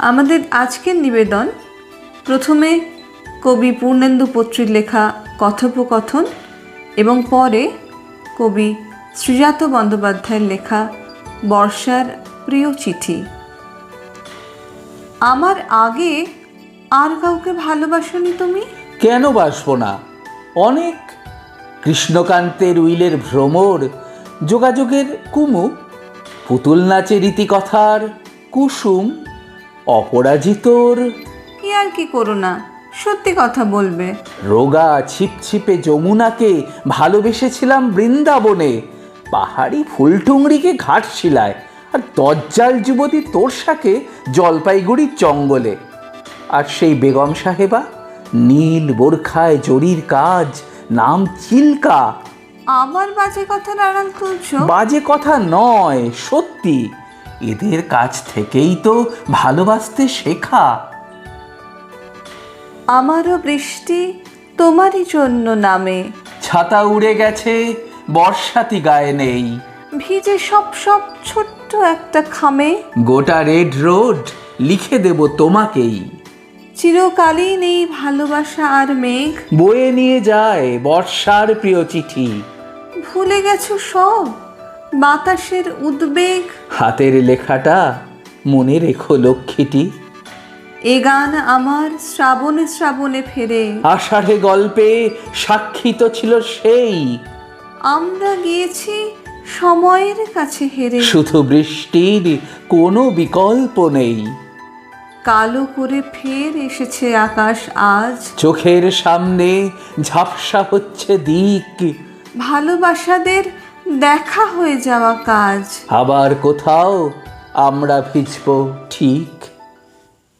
আমাদের আজকের নিবেদন প্রথমে কবি পূর্ণেন্দু পত্রীর লেখা কথোপকথন এবং পরে কবি শ্রীজাত বন্দ্যোপাধ্যায়ের লেখা বর্ষার প্রিয় চিঠি। আমার আগে আর কাউকে ভালোবাসোনি তুমি? কেন বাসবো না? অনেক। কৃষ্ণকান্তের উইলের ভ্রমর, যোগাযোগের কুমু, পুতুল নাচের রীতিকথার কুসুম, অপরাজিতর। কি আর কি করো না, সত্যি কথা বলবে। রোগা ছিপছিপে যমুনাকে ভালোবেসেছিলাম বৃন্দাবনে, পাহাড়ি ফুলটুংরিকে ঘাটশিলায়, আর দজ্জাল যুবতী তোরসাকে জলপাইগুড়ির জঙ্গলে। আর সেই বেগম সাহেবা, নীল বোরখায় জরির কাজ, নাম চিল্কা। আবার বাজে কথার আড়াল তুলছো? বাজে কথা নয়, সত্যি। এদের কাছ থেকেই তো ভালোবাসতে শেখা। আমারও বৃষ্টি তোমারই জন্য নামে, ছাতা উড়ে গেছে, বর্ষাতি গায়ে নেই। ভিজে সব ছোট্ট একটা খামে, গোটা রেড রোড লিখে দেব তোমাকেই। চিরকালই নেই ভালোবাসা আর মেঘ, বয়ে নিয়ে যায় বর্ষার প্রিয় চিঠি। ভুলে গেছো সব বাতাসের উদ্বেগ। হাতের লেখাটা মনে রেখো লক্ষ্মীটি। এ গান আমার শ্রাবণে শ্রাবণে ফেরে, আষাঢ়ে গল্পে সাক্ষী তো ছিল সেই। আমরা গিয়েছি সময়ের কাছে হেরে, শুধু বৃষ্টির কোনো বিকল্প নেই। কালো করে ফের এসেছে আকাশ আজ, চোখের সামনে ঝাপসা হচ্ছে দিক। ভালোবাসাদের দেখা হয়ে যাওয়া কাজ। আবার কোথাও আমরা ভিজব ঠিক।